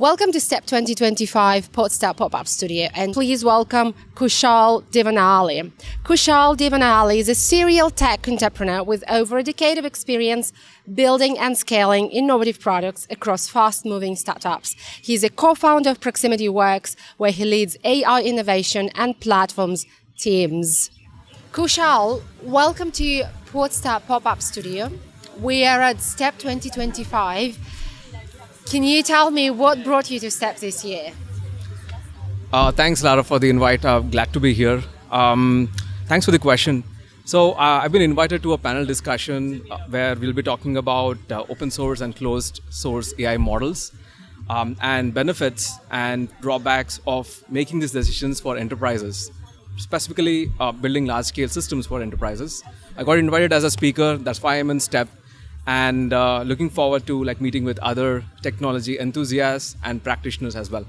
Welcome to Step 2025 Podstar Pop-Up Studio, and please welcome Kushaal Devanahalli. Kushaal Devanahalli is a serial tech entrepreneur with over a decade of experience building and scaling innovative products across fast-moving startups. He's a co-founder of Proximity Works, where he leads AI innovation and platforms teams. Kushaal, welcome to Podstar Pop-Up Studio. We are at Step 2025. Can you tell me what brought you to STEP this year? Thanks, Lara, for the invite. I'm glad to be here. Thanks for the question. So I've been invited to a panel discussion where we'll be talking about open source and closed source AI models and benefits and drawbacks of making these decisions for enterprises, specifically building large-scale systems for enterprises. I got invited as a speaker. That's why I'm in STEP. And looking forward to meeting with other technology enthusiasts and practitioners as well.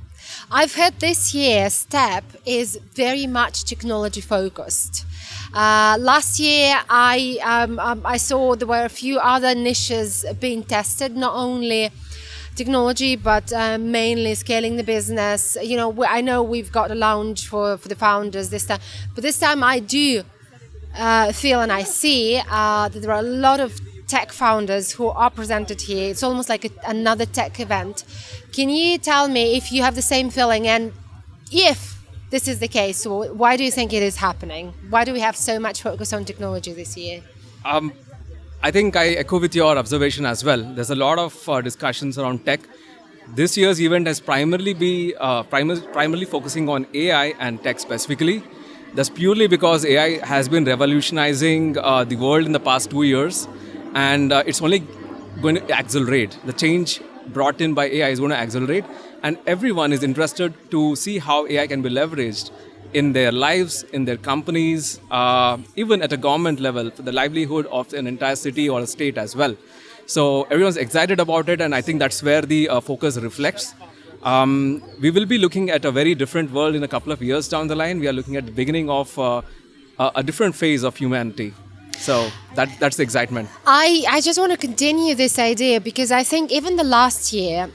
I've heard this year STEP is very much technology focused. Last year I saw there were a few other niches being tested, not only technology but mainly scaling the business. You know, I know we've got a lounge for the founders this time, but this time I do feel and I see that there are a lot of tech founders who are presented here. It's almost like another tech event. Can you tell me if you have the same feeling, and if this is the case, why do you think it is happening? Why do we have so much focus on technology this year? I think I echo with your observation as well. There's a lot of discussions around tech. This year's event has primarily focusing on AI and tech specifically. That's purely because AI has been revolutionizing the world in the past 2 years. And it's only going to accelerate. The change brought in by AI is going to accelerate. And everyone is interested to see how AI can be leveraged in their lives, in their companies, even at a government level, for the livelihood of an entire city or a state as well. So everyone's excited about it, and I think that's where the focus reflects. We will be looking at a very different world in a couple of years down the line. We are looking at the beginning of a different phase of humanity. So that's the excitement. I just want to continue this idea because I think even the last year,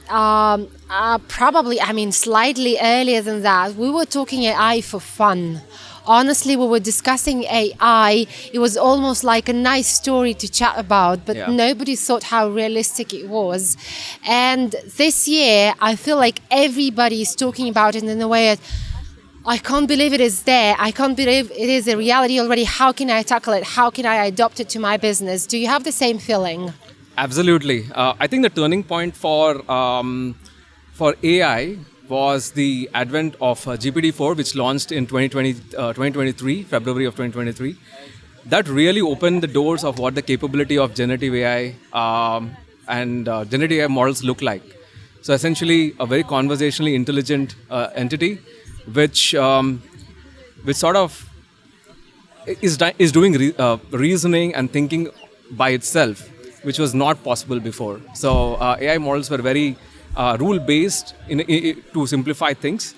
slightly earlier than that, we were talking AI for fun. Honestly, we were discussing AI. It was almost like a nice story to chat about, but nobody thought how realistic it was. And this year, I feel like everybody is talking about it in a way that, I can't believe it is there. I can't believe it is a reality already. How can I tackle it? How can I adopt it to my business? Do you have the same feeling? Absolutely. I think the turning point for AI was the advent of GPT-4, which launched in 2023, February of 2023. That really opened the doors of what the capability of generative AI and generative AI models look like. So essentially, a very conversationally intelligent entity, which sort of is doing reasoning and thinking by itself, which was not possible before. So AI models were very rule-based to simplify things.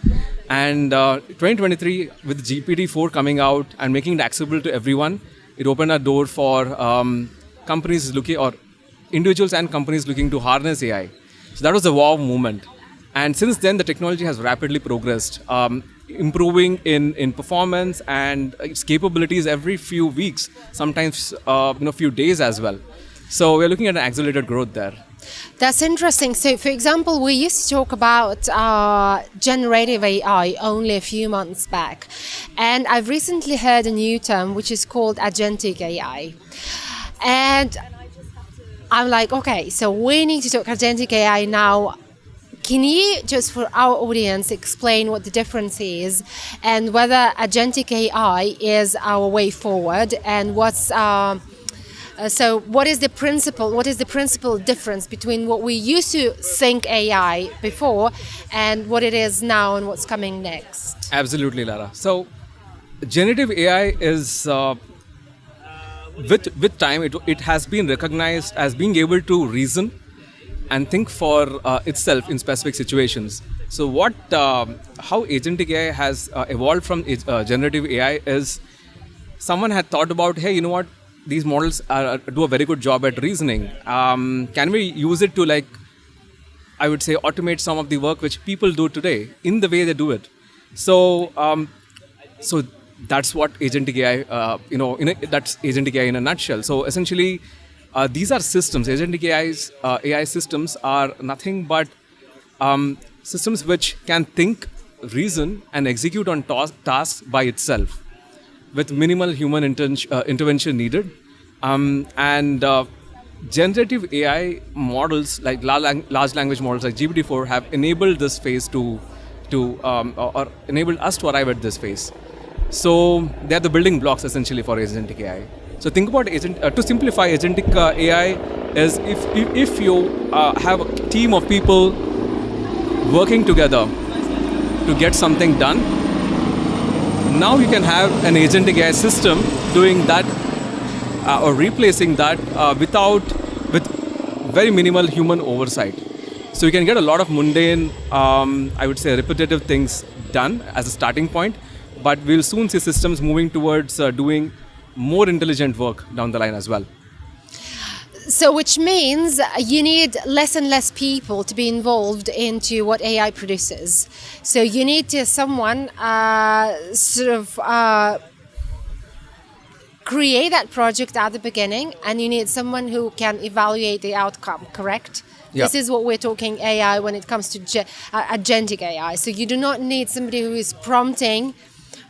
And 2023, with GPT-4 coming out and making it accessible to everyone, it opened a door for companies looking, or individuals and companies looking to harness AI. So that was the wow moment. And since then, the technology has rapidly progressed, improving in performance and its capabilities every few weeks, sometimes few days as well. So we're looking at an accelerated growth there. That's interesting. So, for example, we used to talk about generative AI only a few months back. And I've recently heard a new term, which is called Agentic AI. And I'm like, okay, so we need to talk Agentic AI now. Can you, just for our audience, explain what the difference is and whether Agentic AI is our way forward, and what is the principal difference between what we used to think AI before and what it is now and what's coming next? Absolutely, Lara. So generative AI is, with time, it has been recognized as being able to reason and think for itself in specific situations. So how Agentic AI has evolved from generative AI is, someone had thought about, hey, you know what, these models do a very good job at reasoning. Can we use it to I would say, automate some of the work which people do today in the way they do it. So that's what Agentic AI, that's Agentic AI in a nutshell. So essentially, these are systems. Agentic AI systems are nothing but systems which can think, reason, and execute on tasks by itself with minimal human intervention needed. And generative AI models like large language models like GPT-4 have enabled this phase or enabled us to arrive at this phase. So they are the building blocks essentially for agentic AI. So think about to simplify agentic AI is if you have a team of people working together to get something done. Now you can have an agentic AI system doing that or replacing that with very minimal human oversight. So you can get a lot of mundane, I would say, repetitive things done as a starting point, but we'll soon see systems moving towards doing more intelligent work down the line as well. So which means you need less and less people to be involved into what AI produces. So you need someone create that project at the beginning, and you need someone who can evaluate the outcome, correct? Yeah. This is what we're talking AI when it comes to agentic AI. So you do not need somebody who is prompting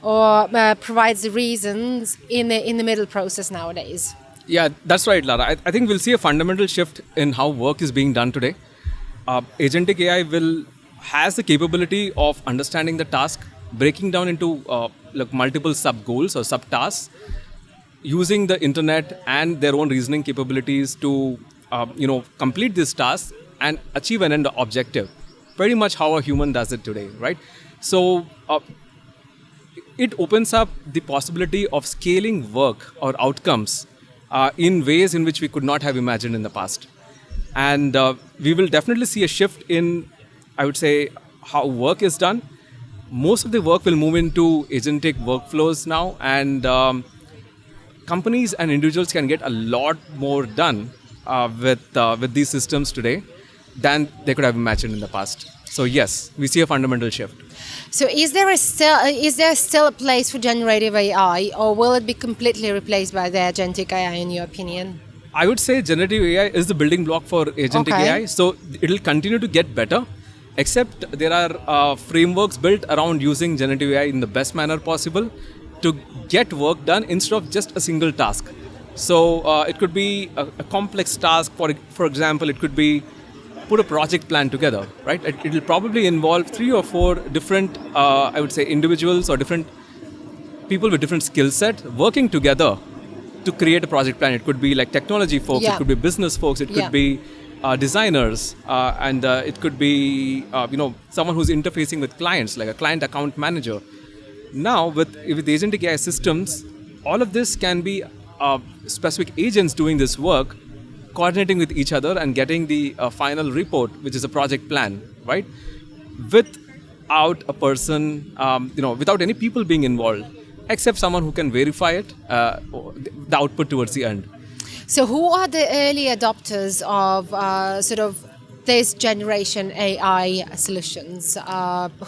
or provides the reasons in the middle process nowadays. Yeah, that's right, Lara. I think we'll see a fundamental shift in how work is being done today. Agentic AI has the capability of understanding the task, breaking down into multiple sub goals or sub tasks, using the internet and their own reasoning capabilities to complete this task and achieve an end objective. Pretty much how a human does it today, right? So it opens up the possibility of scaling work or outcomes in ways in which we could not have imagined in the past. And we will definitely see a shift in, I would say, how work is done. Most of the work will move into agentic workflows now, and companies and individuals can get a lot more done with these systems today than they could have imagined in the past. So yes, we see a fundamental shift. So is there still a place for generative AI, or will it be completely replaced by the agentic AI in your opinion? I would say generative AI is the building block for agentic AI. So it will continue to get better, except there are frameworks built around using generative AI in the best manner possible to get work done instead of just a single task. So it could be a complex task. For example, it could be put a project plan together, right? It will probably involve 3 or 4 different, I would say, individuals or different people with different skill set working together to create a project plan. It could be like technology folks, it could be business folks, it could be designers, and it could be someone who's interfacing with clients, like a client account manager. Now, with agentic AI systems, all of this can be specific agents doing this work, coordinating with each other and getting the final report, which is a project plan, right? Without a person, without any people being involved, except someone who can verify it, the output towards the end. So who are the early adopters of this generation AI solutions?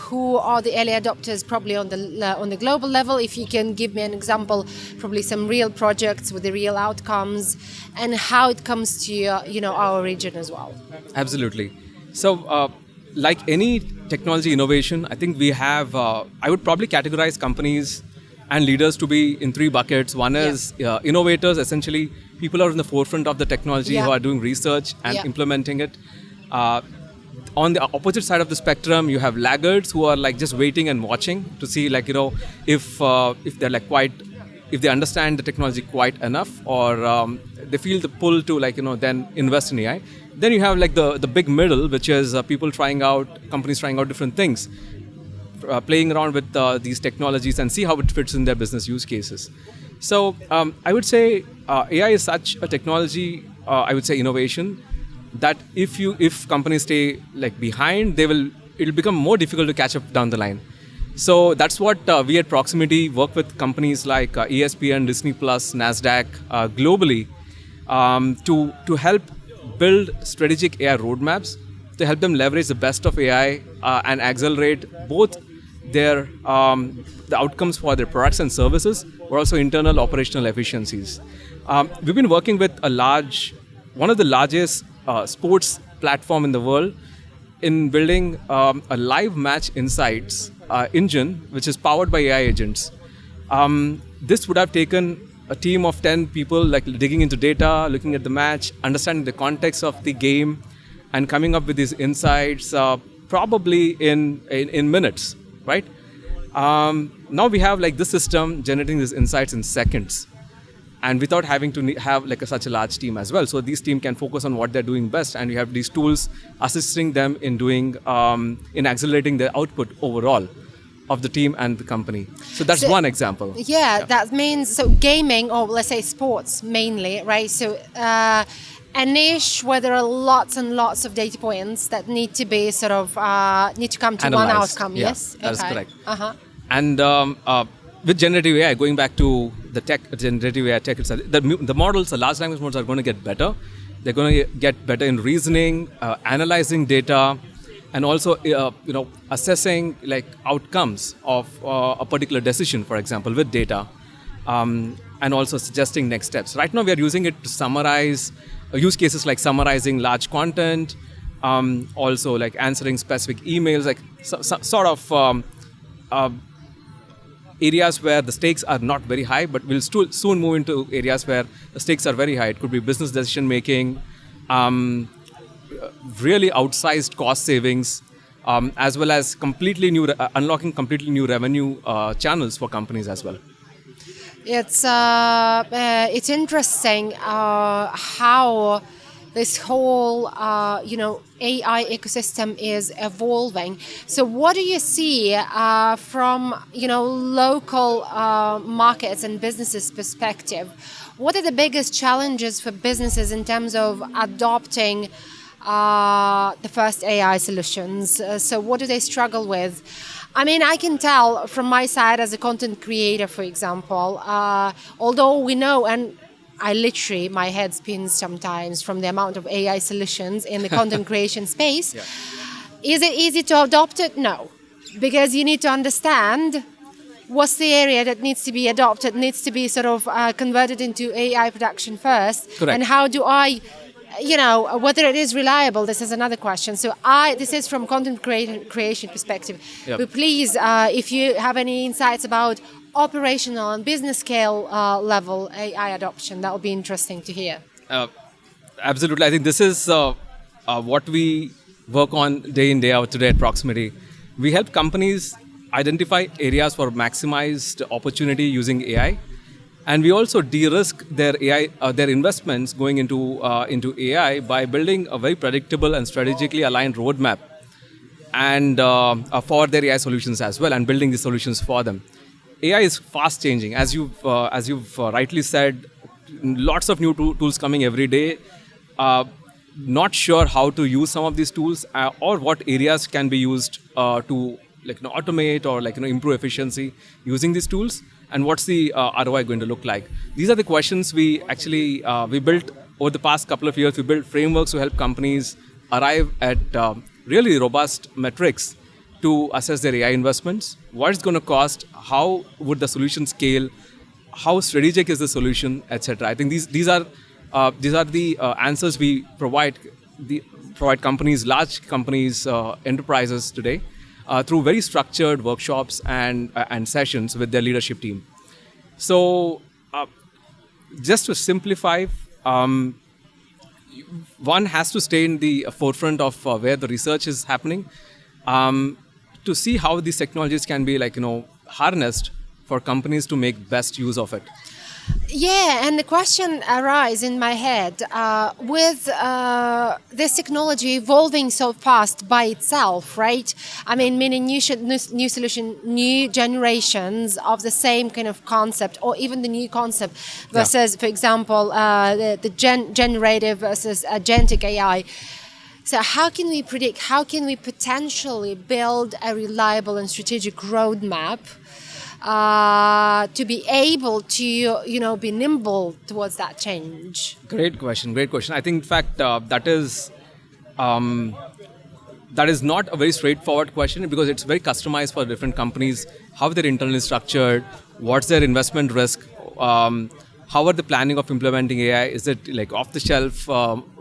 Who are the early adopters probably on the global level? If you can give me an example, probably some real projects with the real outcomes, and how it comes to our region as well. Absolutely. So like any technology innovation, I think we have, I would probably categorize companies and leaders to be in 3 buckets. One is innovators, essentially people are in the forefront of the technology who are doing research and implementing it. On the opposite side of the spectrum, you have laggards who are like just waiting and watching to see if they're if they understand the technology quite enough, or they feel the pull to then invest in AI. Then you have the big middle, which is companies trying out different things, playing around with these technologies and see how it fits in their business use cases. So I would say AI is such a technology, I would say innovation, that if companies stay behind, it'll become more difficult to catch up down the line. So that's what we at Proximity work with companies like ESPN, Disney Plus, NASDAQ globally to help build strategic AI roadmaps to help them leverage the best of AI and accelerate both their the outcomes for their products and services, but also internal operational efficiencies. We've been working with one of the largest sports platform in the world in building a live match insights engine, which is powered by AI agents. This would have taken a team of 10 people, like digging into data, looking at the match, understanding the context of the game, and coming up with these insights probably in minutes, right? Now we have like this system generating these insights in seconds, and without having to have like such a large team as well. So these team can focus on what they're doing best, and we have these tools assisting them in doing in accelerating their output overall of the team and the company. So that's one example. Yeah, that means, so gaming, or let's say sports mainly, right? So a niche where there are lots and lots of data points that need to be sort of need to come to one Analyzed. outcome. Yeah, Yes, that is correct. Uh-huh. And with generative AI, going back to the generative AI tech, the models, the large language models are going to get better. They're going to get better in reasoning, analyzing data, and also assessing like outcomes of a particular decision, for example, with data, and also suggesting next steps. Right now, we are using it to summarize use cases like summarizing large content, also like answering specific emails, like sort of areas where the stakes are not very high, but we'll soon move into areas where the stakes are very high. It could be business decision making, really outsized cost savings, as well as unlocking completely new revenue channels for companies as well. It's interesting how this whole AI ecosystem is evolving. So what do you see from local markets and businesses perspective? What are the biggest challenges for businesses in terms of adopting the first AI solutions? So what do they struggle with? I mean, I can tell from my side as a content creator, for example, although we know, and my head spins sometimes from the amount of AI solutions in the content creation space. Yeah. Is it easy to adopt it? No, because you need to understand what's the area that needs to be adopted, needs to be sort of converted into AI production first. Correct. And how do I, whether it is reliable, this is another question. So this is from content creation perspective. Yep. But please, if you have any insights about operational and business scale level AI adoption, that would be interesting to hear. Absolutely. I think this is what we work on day in, day out today at Proximity. We help companies identify areas for maximized opportunity using AI. And we also de-risk their AI, their investments going into AI by building a very predictable and strategically aligned roadmap, and for their AI solutions as well, and building the solutions for them. AI is fast changing, as you've rightly said. Lots of new tools coming every day. Not sure how to use some of these tools, or what areas can be used to automate or improve efficiency using these tools. And what's the ROI going to look like? These are the questions we actually we built over the past couple of years. We built frameworks to help companies arrive at really robust metrics to assess their AI investments. What it's going to cost? How would the solution scale? How strategic is the solution, etc. I think these are the answers we provide companies, large companies, enterprises today, through very structured workshops and sessions with their leadership team. So, just to simplify, one has to stay in the forefront of where the research is happening, to see how these technologies can be harnessed for companies to make best use of it. Yeah, and the question arises in my head, with this technology evolving so fast by itself, right? I mean, meaning new solution, new generations of the same kind of concept, or even the new concept versus, for example, the generative versus agentic AI. So how can we predict, how can we potentially build a reliable and strategic roadmap to be able to, be nimble towards that change? Great question. I think, in fact, that is that is not a very straightforward question because it's very customized for different companies, how they're internally structured, what's their investment risk, how are they planning of implementing AI? Is it like off-the-shelf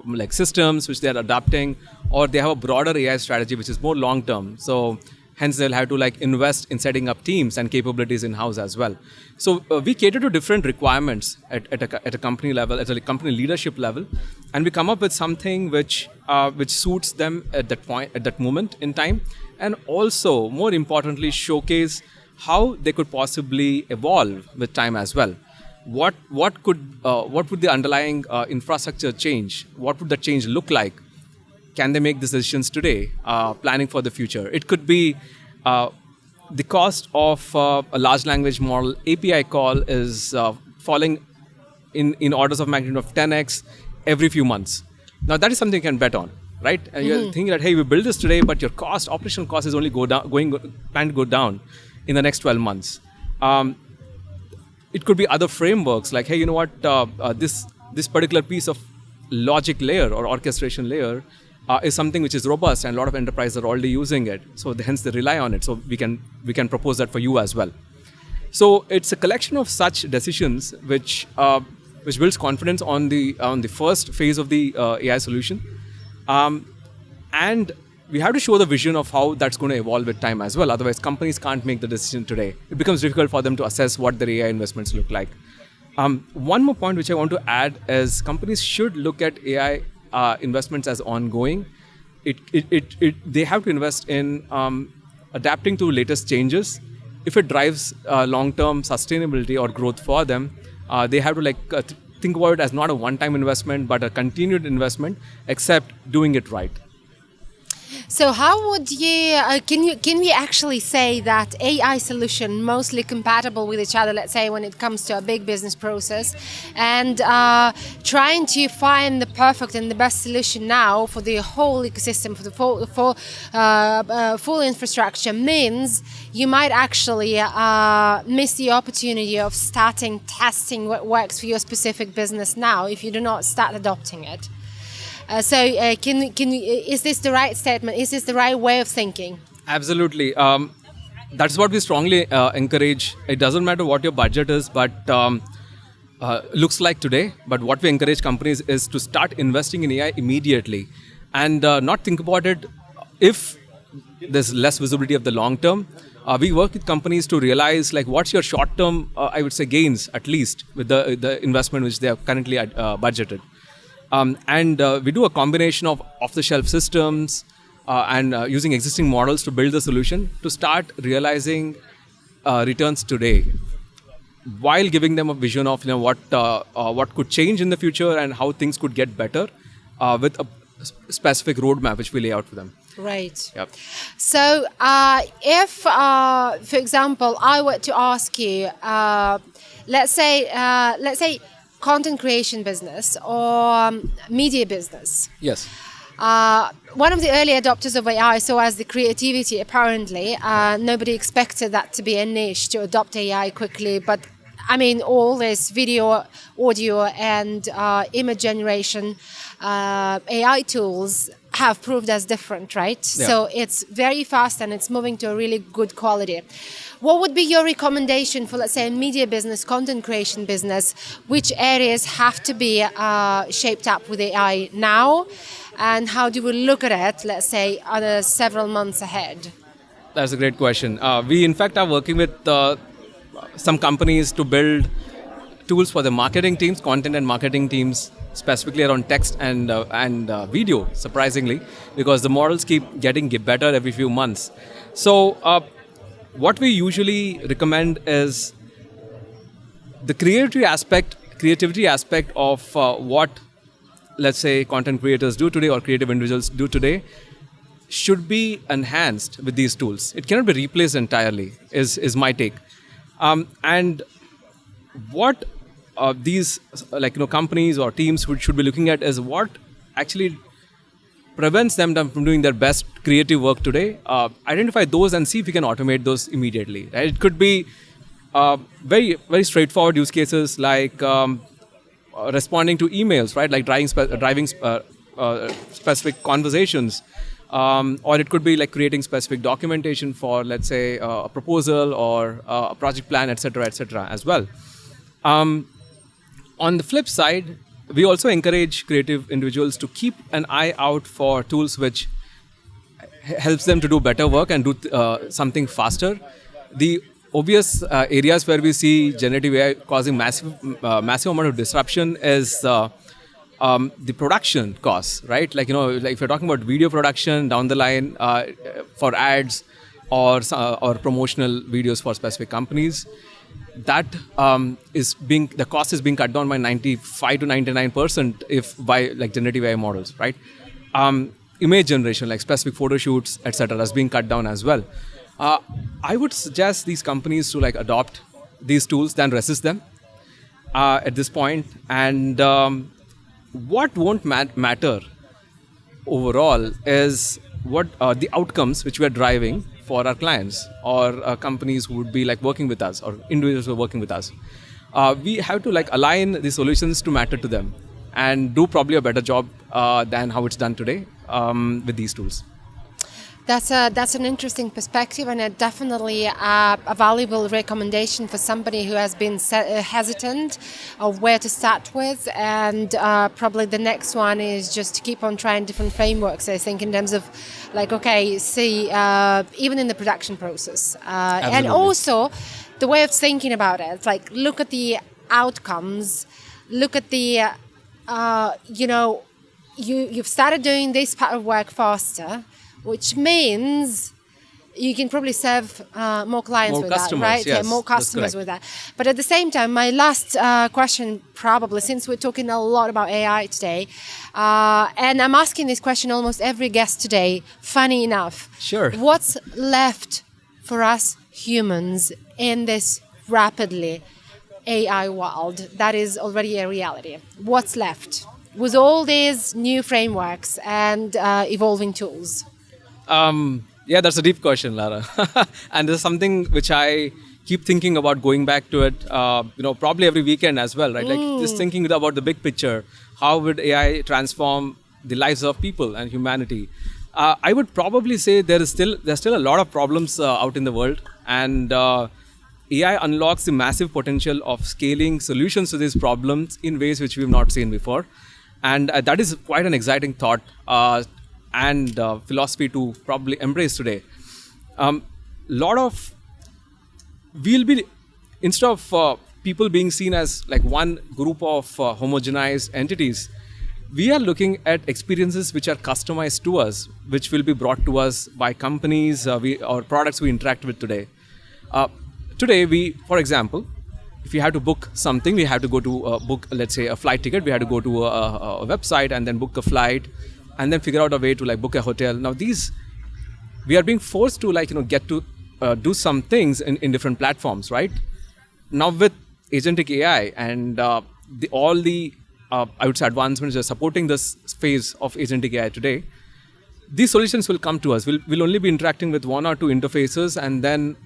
like systems which they're adapting, or they have a broader AI strategy which is more long-term? So hence they'll have to like invest in setting up teams and capabilities in-house as well. So we cater to different requirements at a company level, at a company leadership level, and we come up with something which suits them at that point, at that moment in time, and also more importantly showcase how they could possibly evolve with time as well. What would the underlying infrastructure change? What would that change look like? Can they make decisions today, planning for the future? It could be the cost of a large language model API call is falling in orders of magnitude of 10x every few months. Now that is something you can bet on, right? And you're thinking that, hey, we build this today, but your operational cost is only planned to go down in the next 12 months. It could be other frameworks like, hey, you know what, this particular piece of logic layer or orchestration layer is something which is robust, and a lot of enterprises are already using it. So hence they rely on it. So we can propose that for you as well. So it's a collection of such decisions which builds confidence on the first phase of the AI solution, and we have to show the vision of how that's going to evolve with time as well. Otherwise, companies can't make the decision today. It becomes difficult for them to assess what their AI investments look like. One more point which I want to add is companies should look at AI investments as ongoing. They have to invest in adapting to latest changes. If it drives long-term sustainability or growth for them, they have to think about it as not a one-time investment, but a continued investment, except doing it right. So how would you, can we actually say that AI solution mostly compatible with each other, let's say when it comes to a big business process, and trying to find the perfect and the best solution now for the whole ecosystem, for the full infrastructure, means you might actually miss the opportunity of starting testing what works for your specific business now if you do not start adopting it. Is this the right statement? Is this the right way of thinking? Absolutely. That's what we strongly encourage. It doesn't matter what your budget is, but looks like today. But what we encourage companies is to start investing in AI immediately, and not think about it if there's less visibility of the long term. We work with companies to realize what's your short term, I would say, gains at least with the investment which they have currently budgeted. And we do a combination of off-the-shelf systems and using existing models to build the solution to start realizing returns today, while giving them a vision of what could change in the future and how things could get better with a specific roadmap which we lay out for them. Right. Yep. So if, for example, I were to ask you, let's say content creation business or media business. Yes. One of the early adopters of AI saw as the creativity, apparently. Nobody expected that to be a niche to adopt AI quickly, but I mean, all this video, audio, and image generation AI tools have proved as different, right? Yeah. So it's very fast and it's moving to a really good quality. What would be your recommendation for, let's say, a media business, content creation business? Which areas have to be shaped up with AI now? And how do we look at it, let's say, on several months ahead? That's a great question. We, in fact, are working with some companies to build tools for the marketing teams, content and marketing teams, specifically around text and video, surprisingly, because the models keep getting better every few months. So what we usually recommend is the creativity aspect of what, let's say, content creators do today or creative individuals do today should be enhanced with these tools. It cannot be replaced entirely, is my take. And what these companies or teams should be looking at is what actually prevents them from doing their best creative work today. Identify those and see if we can automate those immediately. Right? It could be very, very straightforward use cases like responding to emails, right? Like driving specific conversations, or it could be like creating specific documentation for, let's say, a proposal or a project plan, etc., as well. On the flip side, we also encourage creative individuals to keep an eye out for tools which helps them to do better work and do something faster. The obvious areas where we see generative AI causing massive amount of disruption is the production costs, right? Like, like if you're talking about video production down the line for ads or promotional videos for specific companies, that the cost is being cut down by 95 to 99% if by like generative AI models, right? Image generation, like specific photo shoots, etc., is being cut down as well. I would suggest these companies to like adopt these tools than resist them at this point. And what won't matter overall is what the outcomes which we are driving for our clients or companies who would be like working with us or individuals who are working with us. We have to like align the solutions to matter to them and do probably a better job than how it's done today with these tools. That's an interesting perspective and definitely a valuable recommendation for somebody who has been hesitant of where to start with. And probably the next one is just to keep on trying different frameworks, I think, in terms of like, okay, see, even in the production process. And also the way of thinking about it, it's like look at the outcomes, look at the, you've started doing this part of work faster, which means you can probably serve more clients with that, right? Yes, more customers with that. But at the same time, my last question, probably, since we're talking a lot about AI today, and I'm asking this question almost every guest today, funny enough. Sure. What's left for us humans in this rapidly AI world that is already a reality? What's left with all these new frameworks and evolving tools? Yeah, that's a deep question, Lara. And there's something which I keep thinking about going back to it, probably every weekend as well, right? Like just thinking about the big picture. How would AI transform the lives of people and humanity? I would probably say there's still a lot of problems out in the world, and AI unlocks the massive potential of scaling solutions to these problems in ways which we've not seen before. And that is quite an exciting thought and philosophy to probably embrace today. Instead of people being seen as like one group of homogenized entities, we are looking at experiences which are customized to us, which will be brought to us by companies or products we interact with today. Today, for example, if you have to book something, we have to go to book, let's say, a flight ticket. We have to go to a website and then book a flight, and then figure out a way to like book a hotel. Now we are being forced to like get to do some things in different platforms, right? Now with Agentic AI and all the I would say advancements that are supporting this phase of Agentic AI today, these solutions will come to us. We'll only be interacting with one or two interfaces, and then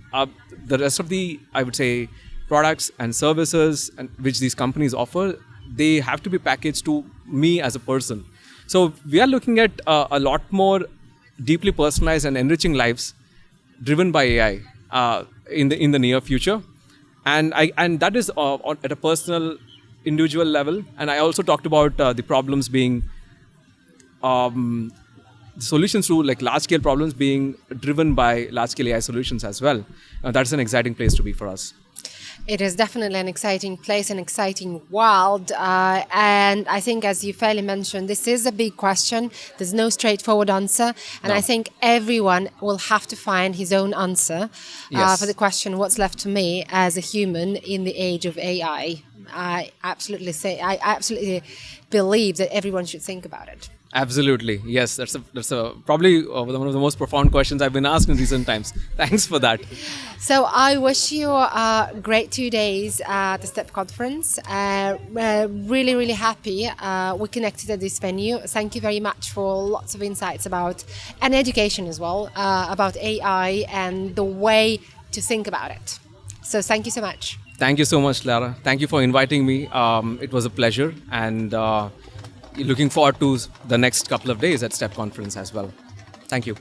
the rest of the, I would say, products and services which these companies offer, they have to be packaged to me as a person. So we are looking at a lot more deeply personalized and enriching lives driven by AI in the near future, and that is at a personal, individual level. And I also talked about the problems being solutions to like large scale problems being driven by large scale AI solutions as well. That's an exciting place to be for us. It is definitely an exciting place, an exciting world. And I think, as you fairly mentioned, this is a big question. There's no straightforward answer. And I think everyone will have to find his own answer for the question, what's left to me as a human in the age of AI? I absolutely believe that everyone should think about it. Absolutely, yes. That's probably one of the most profound questions I've been asked in recent times. Thanks for that. So I wish you a great 2 days at the STEP conference. Really, really happy we connected at this venue. Thank you very much for lots of insights about, and education as well, about AI and the way to think about it. So thank you so much. Thank you so much, Lara. Thank you for inviting me. It was a pleasure, and looking forward to the next couple of days at STEP conference as well. Thank you.